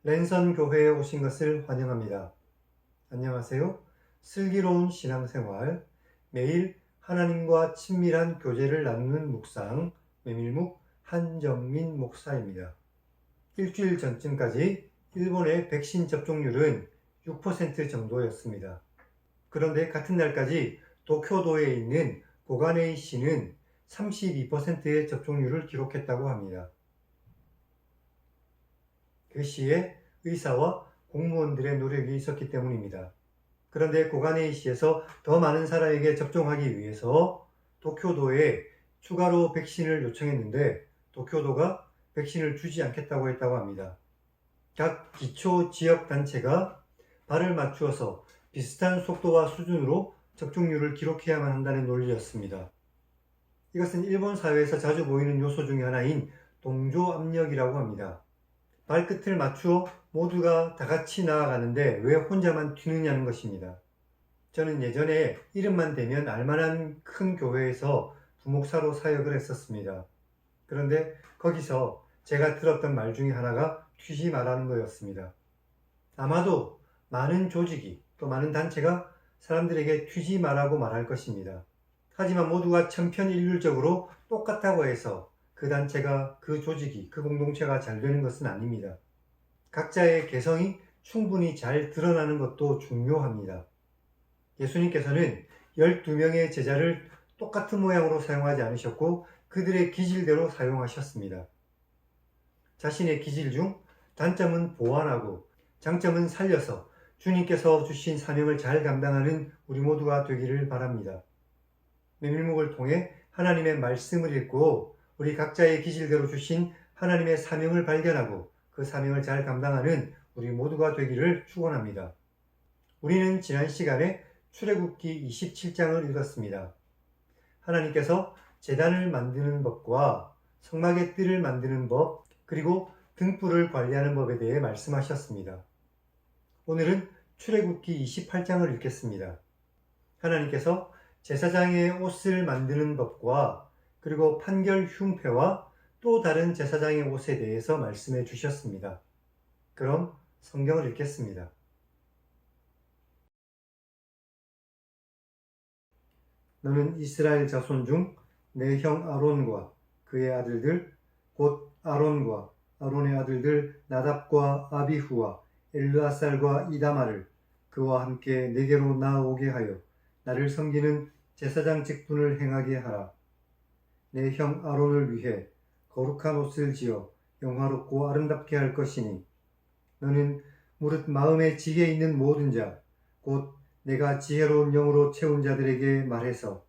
랜선 교회에 오신 것을 환영합니다. 안녕하세요. 슬기로운 신앙생활, 매일 하나님과 친밀한 교제를 나누는 묵상, 메밀묵 한정민 목사입니다. 일주일 전쯤까지 일본의 백신 접종률은 6% 정도였습니다. 그런데 같은 날까지 도쿄도에 있는 고가네이시는 32%의 접종률을 기록했다고 합니다. 그 시에 의사와 공무원들의 노력이 있었기 때문입니다. 그런데 고가네이시에서 더 많은 사람에게 접종하기 위해서 도쿄도에 추가로 백신을 요청했는데 도쿄도가 백신을 주지 않겠다고 했다고 합니다. 각 기초 지역 단체가 발을 맞추어서 비슷한 속도와 수준으로 접종률을 기록해야만 한다는 논리였습니다. 이것은 일본 사회에서 자주 보이는 요소 중 하나인 동조 압력이라고 합니다. 발끝을 맞추어 모두가 다 같이 나아가는데 왜 혼자만 튀느냐는 것입니다. 저는 예전에 이름만 대면 알만한 큰 교회에서 부목사로 사역을 했었습니다. 그런데 거기서 제가 들었던 말 중에 하나가 튀지 말라는 거였습니다. 아마도 많은 조직이 또 많은 단체가 사람들에게 튀지 말라고 말할 것입니다. 하지만 모두가 천편일률적으로 똑같다고 해서 그 단체가, 그 조직이, 그 공동체가 잘 되는 것은 아닙니다. 각자의 개성이 충분히 잘 드러나는 것도 중요합니다. 예수님께서는 12명의 제자를 똑같은 모양으로 사용하지 않으셨고 그들의 기질대로 사용하셨습니다. 자신의 기질 중 단점은 보완하고 장점은 살려서 주님께서 주신 사명을 잘 감당하는 우리 모두가 되기를 바랍니다. 메밀묵을 통해 하나님의 말씀을 읽고 우리 각자의 기질대로 주신 하나님의 사명을 발견하고 그 사명을 잘 감당하는 우리 모두가 되기를 축원합니다. 우리는 지난 시간에 출애굽기 27장을 읽었습니다. 하나님께서 제단을 만드는 법과 성막의 뜰을 만드는 법, 그리고 등불을 관리하는 법에 대해 말씀하셨습니다. 오늘은 출애굽기 28장을 읽겠습니다. 하나님께서 제사장의 옷을 만드는 법과 그리고 판결 흉패와 또 다른 제사장의 옷에 대해서 말씀해 주셨습니다. 그럼 성경을 읽겠습니다. 너는 이스라엘 자손 중 내 형 아론과 그의 아들들 곧 아론과 아론의 아들들 나답과 아비후와 엘르아살과 이다마를 그와 함께 내게로 나아오게 하여 나를 섬기는 제사장 직분을 행하게 하라. 내 형 아론을 위해 거룩한 옷을 지어 영화롭고 아름답게 할 것이니 너는 무릇 마음에 지혜 있는 모든 자 곧 내가 지혜로운 영으로 채운 자들에게 말해서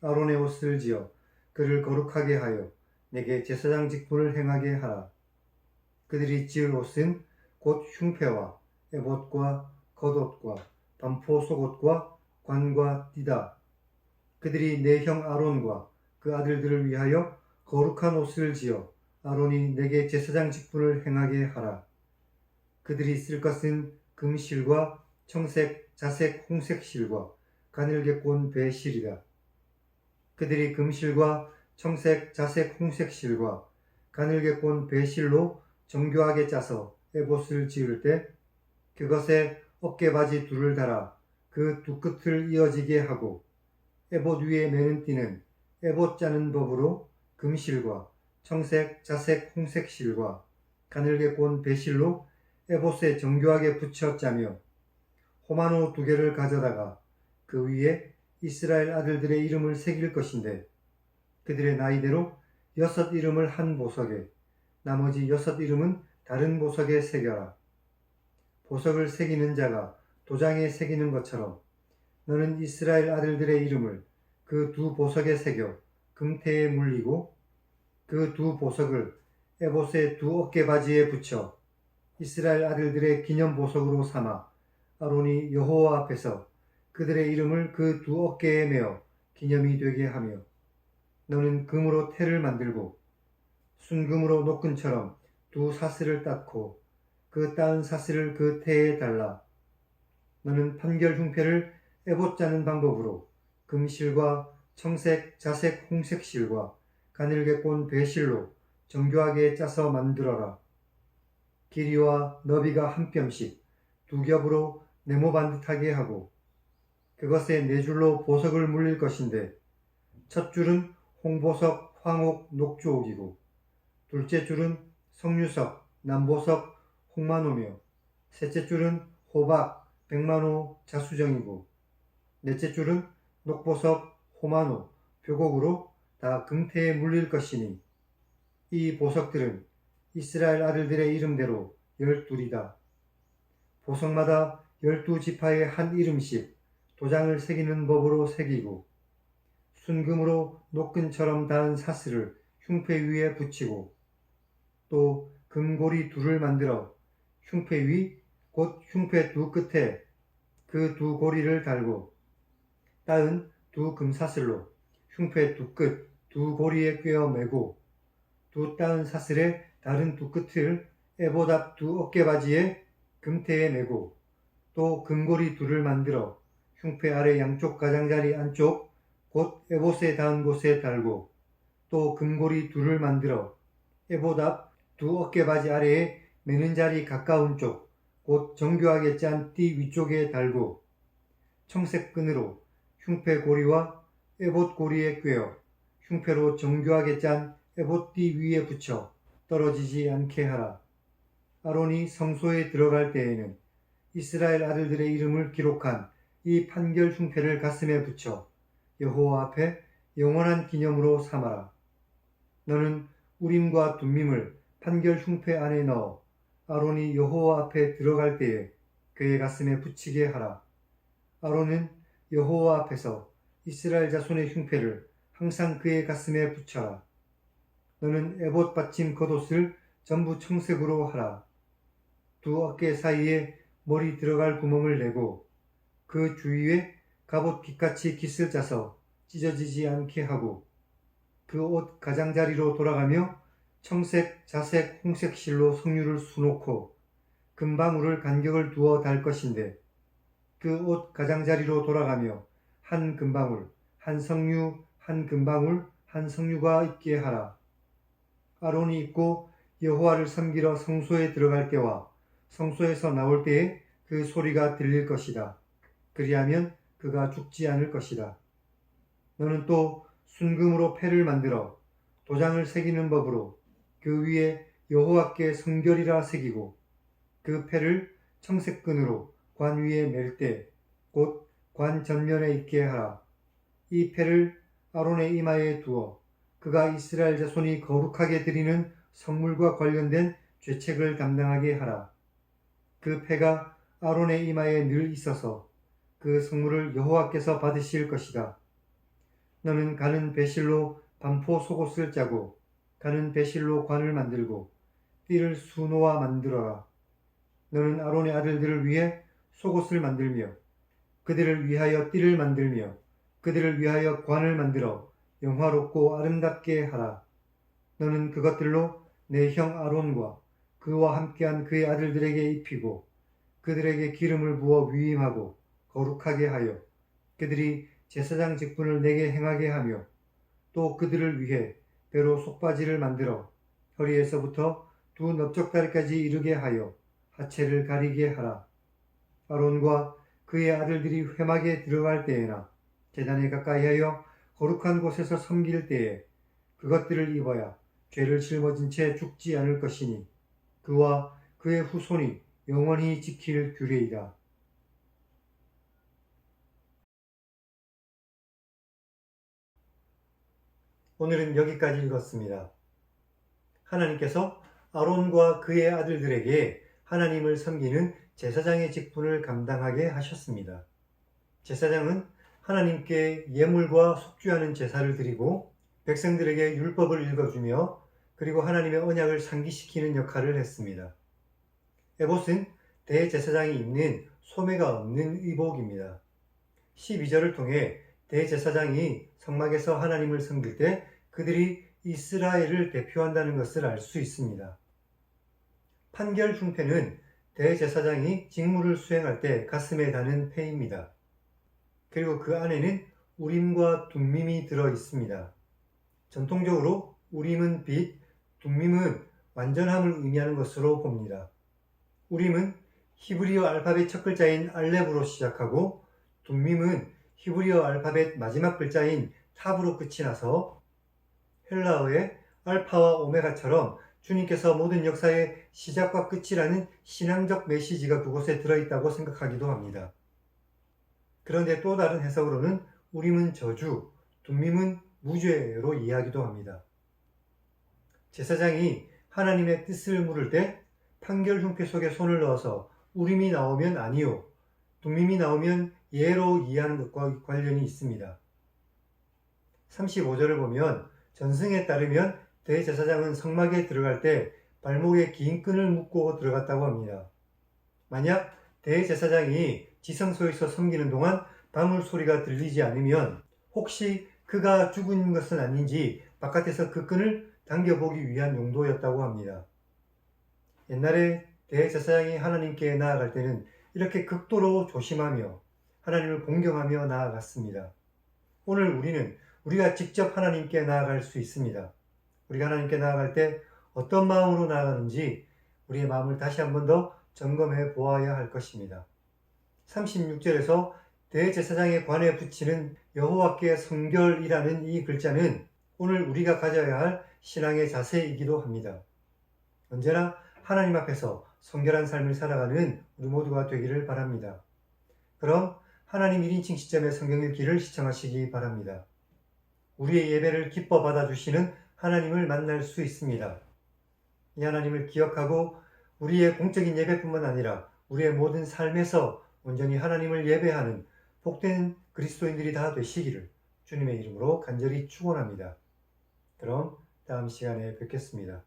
아론의 옷을 지어 그를 거룩하게 하여 내게 제사장 직분을 행하게 하라. 그들이 지을 옷은 곧 흉패와 에봇과 겉옷과 반포 속옷과 관과 띠다. 그들이 내 형 아론과 그 아들들을 위하여 거룩한 옷을 지어 아론이 내게 제사장 직분을 행하게 하라. 그들이 쓸 것은 금실과 청색, 자색, 홍색 실과 가늘게 꼰 배실이다. 그들이 금실과 청색, 자색, 홍색 실과 가늘게 꼰 배실로 정교하게 짜서 에봇을 지을 때 그것에 어깨바지 둘을 달아 그 두 끝을 이어지게 하고 에봇 위에 매는 띠는 에봇 짜는 법으로 금실과 청색, 자색, 홍색 실과 가늘게 꼰 배실로 에봇에 정교하게 붙여 짜며 호마노 2개를 가져다가 그 위에 이스라엘 아들들의 이름을 새길 것인데 그들의 나이대로 6 이름을 한 보석에 나머지 6 이름은 다른 보석에 새겨라. 보석을 새기는 자가 도장에 새기는 것처럼 너는 이스라엘 아들들의 이름을 그 2 보석에 새겨 금태에 물리고 그 2 보석을 에봇의 2 어깨바지에 붙여 이스라엘 아들들의 기념 보석으로 삼아 아론이 여호와 앞에서 그들의 이름을 그 2 어깨에 메어 기념이 되게 하며 너는 금으로 태를 만들고 순금으로 노끈처럼 2 사슬을 땄고 그 따은 사슬을 그 태에 달라. 너는 판결 흉패를 에봇 짜는 방법으로 금실과 청색, 자색, 홍색 실과 가늘게 꼰 배실로 정교하게 짜서 만들어라. 길이와 너비가 한 뼘씩 두 겹으로 네모 반듯하게 하고 그것에 네 줄로 보석을 물릴 것인데 첫 줄은 홍보석, 황옥, 녹주옥이고 둘째 줄은 석류석, 남보석, 홍만호며 셋째 줄은 호박, 백만호, 자수정이고 넷째 줄은 녹보석, 호만호, 묘곡으로 다 금태에 물릴 것이니 이 보석들은 이스라엘 아들들의 이름대로 12이다. 보석마다 12지파의 한 이름씩 도장을 새기는 법으로 새기고 순금으로 노끈처럼 닿은 사슬을 흉패 위에 붙이고 또 금고리 둘을 만들어 흉패 위 곧 흉패 두 끝에 그 두 고리를 달고 따은 두 금사슬로 흉패 두 끝 두 고리에 꿰어 매고 두 따은 사슬의 다른 두 끝을 에봇 앞 두 어깨바지에 금태에 매고 또 금고리 둘을 만들어 흉패 아래 양쪽 가장자리 안쪽 곧 에봇에 닿은 곳에 달고 또 금고리 둘을 만들어 에봇 앞 두 어깨바지 아래에 매는 자리 가까운 쪽 곧 정교하게 짠 띠 위쪽에 달고 청색 끈으로 흉패 고리와 에봇 고리에 꿰어 흉패로 정교하게 짠 에봇 띠 위에 붙여 떨어지지 않게 하라. 아론이 성소에 들어갈 때에는 이스라엘 아들들의 이름을 기록한 이 판결 흉패를 가슴에 붙여 여호와 앞에 영원한 기념으로 삼아라. 너는 우림과 둠밈을 판결 흉패 안에 넣어 아론이 여호와 앞에 들어갈 때에 그의 가슴에 붙이게 하라. 아론은 여호와 앞에서 이스라엘 자손의 흉패를 항상 그의 가슴에 붙여라. 너는 에봇 받침 겉옷을 전부 청색으로 하라. 두 어깨 사이에 머리 들어갈 구멍을 내고 그 주위에 갑옷 깃같이 깃을 짜서 찢어지지 않게 하고 그 옷 가장자리로 돌아가며 청색, 자색, 홍색 실로 석류를 수놓고 금방울을 간격을 두어 달 것인데 그 옷 가장자리로 돌아가며 한 금방울, 한 석류, 한 금방울, 한 석류가 있게 하라. 아론이 입고 여호와를 섬기러 성소에 들어갈 때와 성소에서 나올 때에 그 소리가 들릴 것이다. 그리하면 그가 죽지 않을 것이다. 너는 또 순금으로 패를 만들어 도장을 새기는 법으로 그 위에 여호와께 성결이라 새기고 그 패를 청색끈으로 관 위에 맬 때 곧 관 전면에 있게 하라. 이 패를 아론의 이마에 두어 그가 이스라엘 자손이 거룩하게 드리는 성물과 관련된 죄책을 담당하게 하라. 그 패가 아론의 이마에 늘 있어서 그 성물을 여호와께서 받으실 것이다. 너는 가는 배실로 반포 속옷을 짜고 가는 배실로 관을 만들고 띠를 수놓아 만들어라. 너는 아론의 아들들을 위해 속옷을 만들며 그들을 위하여 띠를 만들며 그들을 위하여 관을 만들어 영화롭고 아름답게 하라. 너는 그것들로 내 형 아론과 그와 함께한 그의 아들들에게 입히고 그들에게 기름을 부어 위임하고 거룩하게 하여 그들이 제사장 직분을 내게 행하게 하며 또 그들을 위해 배로 속바지를 만들어 허리에서부터 두 넓적다리까지 이르게 하여 하체를 가리게 하라. 아론과 그의 아들들이 회막에 들어갈 때에나 제단에 가까이하여 거룩한 곳에서 섬길 때에 그것들을 입어야 죄를 짊어진 채 죽지 않을 것이니 그와 그의 후손이 영원히 지킬 규례이다. 오늘은 여기까지 읽었습니다. 하나님께서 아론과 그의 아들들에게 하나님을 섬기는 제사장의 직분을 감당하게 하셨습니다. 제사장은 하나님께 예물과 속죄하는 제사를 드리고 백성들에게 율법을 읽어주며 그리고 하나님의 언약을 상기시키는 역할을 했습니다. 에봇은 대제사장이 입는 소매가 없는 의복입니다. 12절을 통해 대제사장이 성막에서 하나님을 섬길 때 그들이 이스라엘을 대표한다는 것을 알 수 있습니다. 판결 흉패는 대제사장이 직무를 수행할 때 가슴에 다는 패입니다. 그리고 그 안에는 우림과 둠밈이 들어 있습니다. 전통적으로 우림은 빛, 둠밈은 완전함을 의미하는 것으로 봅니다. 우림은 히브리어 알파벳 첫 글자인 알렙으로 시작하고 둠밈은 히브리어 알파벳 마지막 글자인 탑으로 끝이 나서 헬라어의 알파와 오메가처럼 주님께서 모든 역사의 시작과 끝이라는 신앙적 메시지가 그곳에 들어있다고 생각하기도 합니다. 그런데 또 다른 해석으로는 우림은 저주, 둠밈은 무죄로 이해하기도 합니다. 제사장이 하나님의 뜻을 물을 때 판결 흉패 속에 손을 넣어서 우림이 나오면 아니요, 둠밈이 나오면 예로 이해하는 것과 관련이 있습니다. 35절을 보면 전승에 따르면 대제사장은 성막에 들어갈 때 발목에 긴 끈을 묶고 들어갔다고 합니다. 만약 대제사장이 지성소에서 섬기는 동안 방울 소리가 들리지 않으면 혹시 그가 죽은 것은 아닌지 바깥에서 그 끈을 당겨보기 위한 용도였다고 합니다. 옛날에 대제사장이 하나님께 나아갈 때는 이렇게 극도로 조심하며 하나님을 공경하며 나아갔습니다. 오늘 우리는 우리가 직접 하나님께 나아갈 수 있습니다. 우리가 하나님께 나아갈 때 어떤 마음으로 나아가는지 우리의 마음을 다시 한 번 더 점검해 보아야 할 것입니다. 36절에서 대제사장의 관에 붙이는 여호와께 성결이라는 이 글자는 오늘 우리가 가져야 할 신앙의 자세이기도 합니다. 언제나 하나님 앞에서 성결한 삶을 살아가는 우리 모두가 되기를 바랍니다. 그럼 하나님 1인칭 시점의 성경 읽기를 시청하시기 바랍니다. 우리의 예배를 기뻐 받아주시는 하나님을 만날 수 있습니다. 이 하나님을 기억하고 우리의 공적인 예배뿐만 아니라 우리의 모든 삶에서 온전히 하나님을 예배하는 복된 그리스도인들이 다 되시기를 주님의 이름으로 간절히 축원합니다. 그럼 다음 시간에 뵙겠습니다.